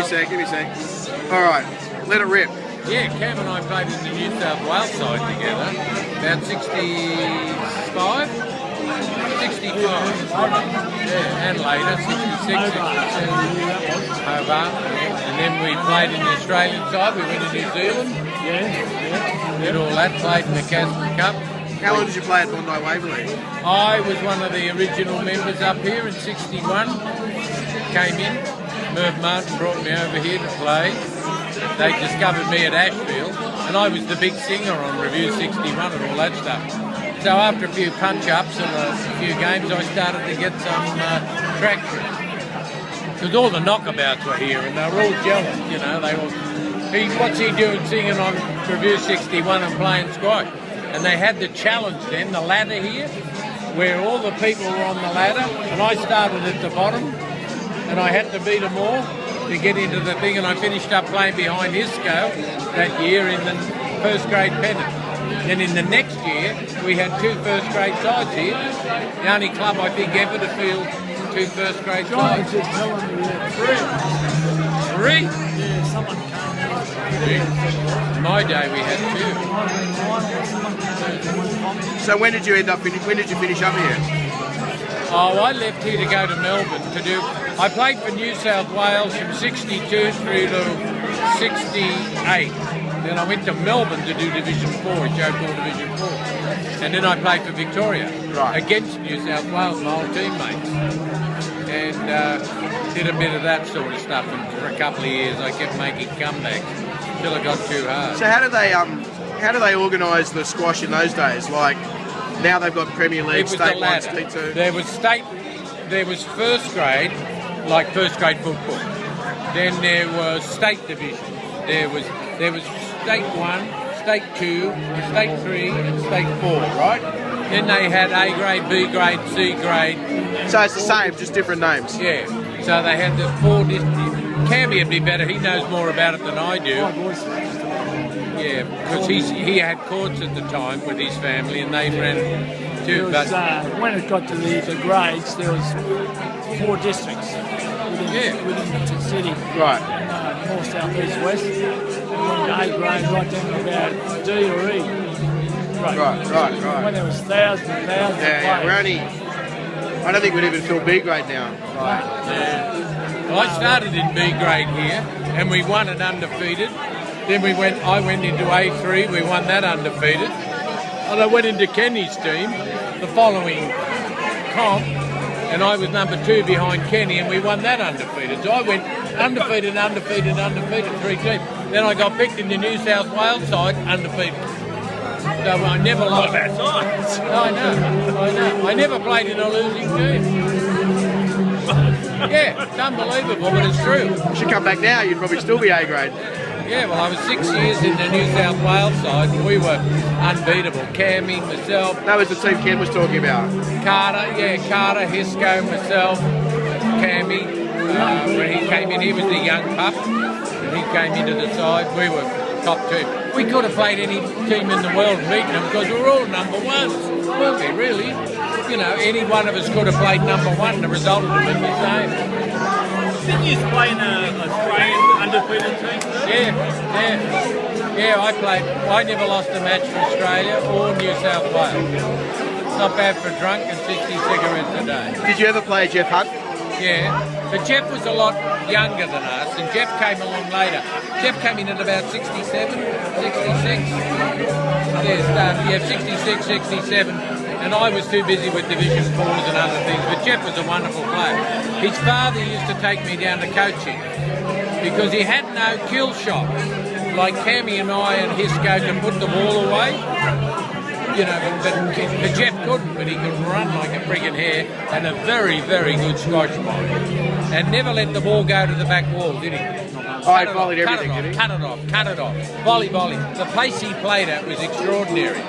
sec. All right, let it rip. Yeah, Cam and I played in the New South Wales side together, about 65. Yeah, and later, 66, 67, Hobart. And then we played in the Australian side, we went to New Zealand. Did all that, played in the Casper Cup. How long did you play at Bondi Waverley? I was one of the original members up here in 61. Came in, Merv Martin brought me over here to play. They discovered me at Ashfield, and I was the big singer on Review 61 and all that stuff. So after a few punch-ups and a few games, I started to get some traction. Because all the knockabouts were here, and they were all jealous, you know. They all, what's he doing singing on Review 61 and playing squash? And they had the challenge then, the ladder here, where all the people were on the ladder, and I started at the bottom, and I had to beat them all to get into the thing, and I finished up playing behind Isco that year in the first grade pennant. Then in the next year, we had 2 first grade sides here. The only club I think ever to field 2 first grade sides. Just telling me that 3. 3? Yeah, someone came. In my day we had 2. So when did you end up? When did you finish up here? Oh, I left here to go to Melbourne to do. I played for New South Wales from 62 through to 68. Then I went to Melbourne to do Division 4, a show called Division 4. And then I played for Victoria against New South Wales, my old teammates. And did a bit of that sort of stuff. And for a couple of years I kept making comebacks until it got too hard. So how do they organise the squash in those days? Like now they've got Premier League, State 1, State 2. There was first grade, like first grade football. Then there was state division. There was State 1, State 2, State 3 and State 4, right? Then they had A grade, B grade, C grade. So it's the same, just different names? Yeah. So they had the 4 different... Camby would be better, he knows more about it than I do. Yeah, because he had courts at the time with his family and they ran too. But when it got to the grades, there was 4 districts within the city. Right. North, south, east, west. And A grade right down to about D or E. Right. When there was thousands and thousands of players. We're only... I don't think we'd even fill B grade now. Right. Yeah. Well, I started in B grade here and we won it undefeated. Then I went into A3, we won that undefeated. And I went into Kenny's team the following comp, and I was number 2 behind Kenny, and we won that undefeated. So I went undefeated, 3 teams. Then I got picked in the New South Wales side, undefeated. So I never lost. I know. I never played in a losing team. Yeah, it's unbelievable, but it's true. You should come back now, you'd probably still be A grade. Yeah, well, I was 6 years in the New South Wales side, and we were unbeatable. Cammy, myself. That was the team Ken was talking about. Carter, Hisco, myself, Cammy. When he came in, he was the young pup, and he came into the side. We were top 2. We could have played any team in the world and beaten them because we were all number 1s, weren't we, really? You know, any one of us could have played number 1, the result would have been the same. Didn't you play in an Australian undefeated team? Yeah, I never lost a match for Australia or New South Wales. Not bad for drunk and 60 cigarettes a day. Did you ever play Jeff Hunt? Yeah, but Jeff was a lot younger than us, and Jeff came along later. Jeff came in at about 67, 66. Yeah, 66, 67. And I was too busy with Division 4s and other things, but Jeff was a wonderful player. His father used to take me down to coaching because he had no kill shots like Cammy and I and Hisco to put the ball away. You know, but Jeff couldn't, but he could run like a friggin' hare and a very, very good squash ball. And never let the ball go to the back wall, did he? I volleyed everything, did he? Cut it off. Volley. The pace he played at was extraordinary.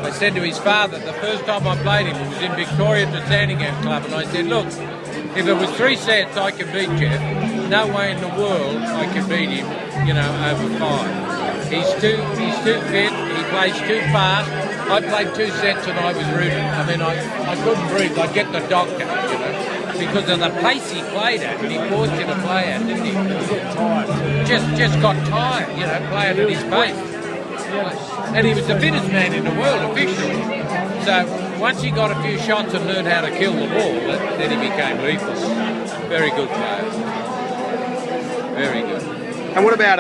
I said to his father, the first time I played him, it was in Victoria at the Sandringham Club, and I said, look, if it was 3 sets I could beat Jeff, no way in the world I could beat him, you know, over 5. He's too fit, he plays too fast. I played 2 sets and I was rooted. I mean, I couldn't breathe, I'd get the doctor, you know. because of the pace he played at, and he forced you to play at, didn't he? He got tired. Just got tired, you know, playing at his pace. And he was the fittest man in the world officially. So once he got a few shots and learned how to kill the ball, then he became lethal. Very good player. Very good. And what about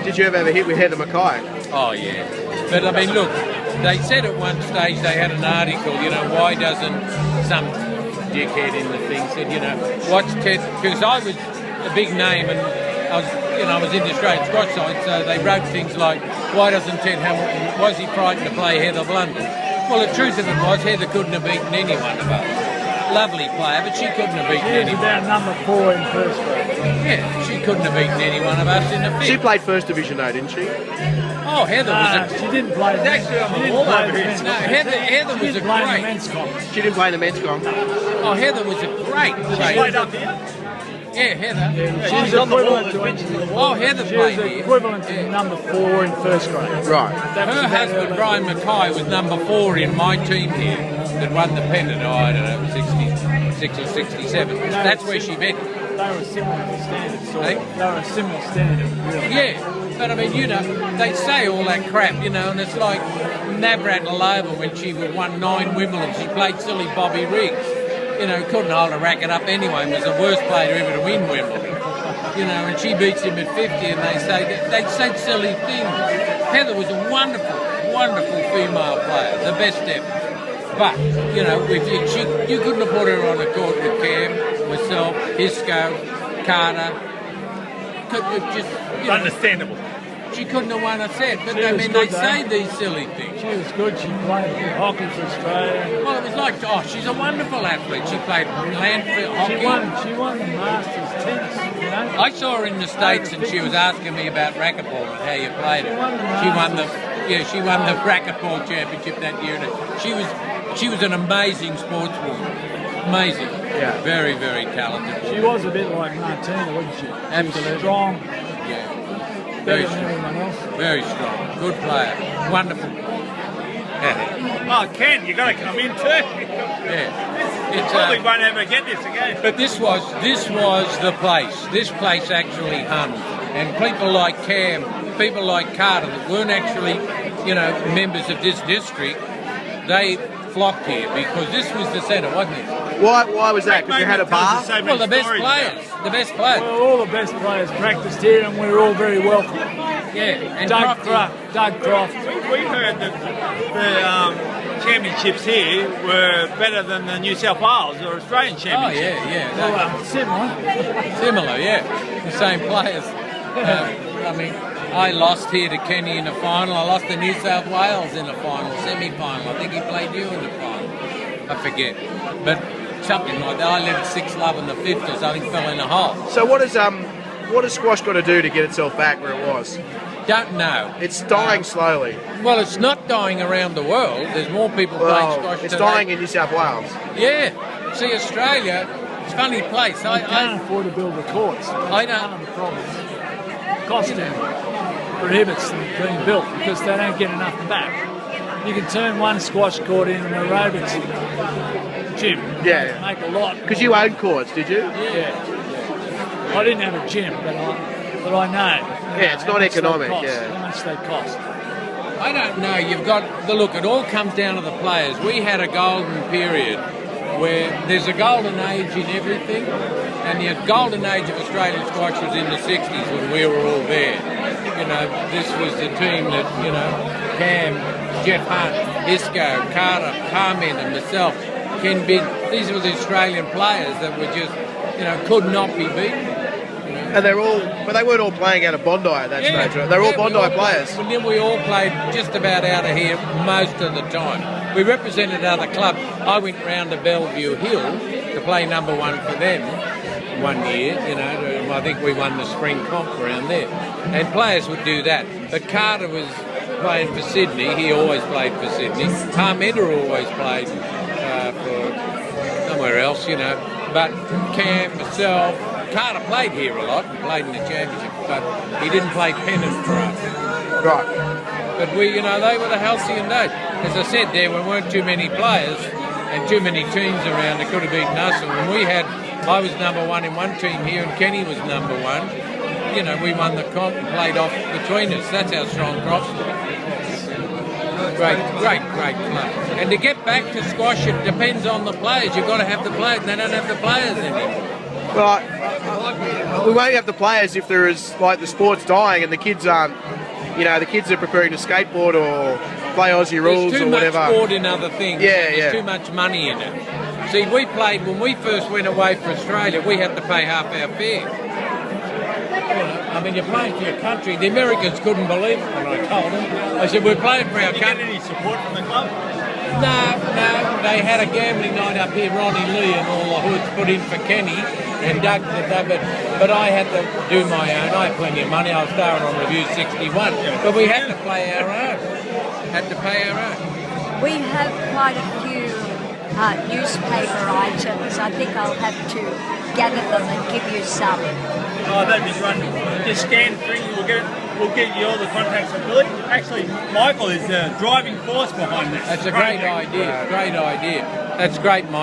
did you ever hit with Heather Mackay? Oh yeah. But I mean, look, they said at one stage they had an article, you know, why doesn't some dickhead in the thing said, you know, what's Ted? Because I was a big name and I was in the Australian squash side, so they wrote things like, why doesn't Ted Hamilton, was he frightened to play Heather Blunden? Well, the truth of it was, Heather couldn't have beaten anyone of us. Lovely player, but she couldn't have beaten She was anyone. about number 4 in first grade. Yeah, she couldn't have beaten any one of us in the She fifth. played first division though, didn't she? Oh, Heather was a... She didn't play. actually on the she didn't wall play over the here. men's No, comp. Heather She was a didn't play in the great... men's comp. She didn't play in the men's comp. Oh, Heather was a great She player. played up here. Yeah, Heather. She's on the wall, equivalent there's benches on the to Oh, Heather she played was here. equivalent to Yeah. number 4 in first grade. Right. That was Her about husband, her Brian level. Mackay, was number 4 in my team here that won the pennant. Oh, I don't know, 66 or 67. That's where she met him. They were similar standards. Sort Hey? of. They were a similar standard. Really. Yeah, but I mean, you know, they say all that crap, you know, and it's like Navratilova when she won 9 Wimbledon. She played silly Bobby Riggs. You know, couldn't hold a racket up anyway, and was the worst player ever to win Wimbledon. You know, and she beats him at 50, and they said silly things. Heather was a wonderful, wonderful female player, the best ever. But, you know, if you couldn't have put her on a court with Cam, myself, Hisco, Carter. Understandable. She couldn't have won a set. But She I was mean, good, they say though. these silly things. She was good. She played hockey for Australia. Well, it was like, oh, she's a wonderful athlete. She played landfill hockey. She won the Masters tennis. You know? I saw her in the States and she was asking me about racquetball and how you played it. She won the racquetball championship that year. And she was an amazing sportswoman. Amazing. Yeah. Very, very talented. She was a bit like Martina, wasn't she? She was Absolutely. strong, Yeah. better Very than everyone else. Very strong. Good player. Wonderful. Oh, Ken, you got to come in too. Yeah. It's Probably won't ever get this again. But this was the place. This place actually hummed, and people like Cam, people like Carter that weren't actually, you know, members of this district, they flocked here because this was the centre, wasn't it? Why was that? Because you had a bar? Well, the best players, Well, all the best players practiced here, and we were all very welcome. yeah. And Doug Crofty- Croft. We heard that the championships here were better than the New South Wales or Australian Oh championship. yeah. Well, similar. Similar, yeah. The same players. I mean, I lost here to Kenny in the final. I lost to New South Wales in the final, semi-final. I think he played you in the final. I forget. But something like that. I led 6-love in the fifth or something, fell in the hole. So what has squash got to do to get itself back where it was? Don't know. It's dying slowly. Well, it's not dying around the world. There's more people playing squash Well, it's today. dying in New South Wales. Yeah. See, Australia, it's a funny place. They can't afford to build the courts. I know. One of the problems. Costing prohibits them being built because they don't get enough back. You can turn one squash court into an aerobics gym. Yeah. Make a lot. Because you own courts, did you? Yeah. I didn't have a gym, but I know. Yeah, it's how not much they economic, cost, yeah. How much they cost. I don't know. You've got the look. It all comes down to the players. We had a golden period where there's a golden age in everything, and the golden age of Australian squash was in the 60s when we were all there. You know, this was the team that, you know, Cam, Jeff Hunt, Isco, Carter, Carmen and myself, Ken Bid. These were the Australian players that were just, you know, could not be beaten. And but they weren't all playing out of Bondi at that stage, right? They're all Bondi players. And then we all played just about out of here most of the time. We represented other clubs. I went round to Bellevue Hill to play number 1 for them one year, you know. I think we won the spring comp around there. And players would do that. But Carter was playing for Sydney. He always played for Sydney. Parmenter always played for somewhere else, you know. But Cam, myself, Carter played here a lot and played in the championship, but he didn't play pennant for us. Right. But we, you know, they were the halcyon days. As I said, there weren't too many players, and too many teams around that could have beaten us. And when I was number one in one team here, and Kenny was number one. You know, we won the comp and played off between us. That's how strong Crops were. Great club. And to get back to squash, it depends on the players. You've got to have the players. They don't have the players anymore. Well, we won't have the players if there is, like, the sport's dying and the kids aren't, you know, the kids are preparing to skateboard or play Aussie rules or whatever. There's too much sport in other things. There's too much money in it. See, we played, when we first went away for Australia, we had to pay half our fare. I mean, you're playing for your country. The Americans couldn't believe it when I told them. I said, we're playing for our country. Did you get any support from the club? No. They had a gambling night up here. Ronnie Lee and all the hoods put in for Kenny and Doug did that. But I had to do my own. I had plenty of money. I was starring on Review 61. But we had to play our own. We have quite a few newspaper items. I think I'll have to gather them and give you some. Oh, that'd be great. Just scan through. We'll get you all the contacts of Billy. Actually, Michael is the driving force behind this. That's a great idea. Great idea. That's great, Mike.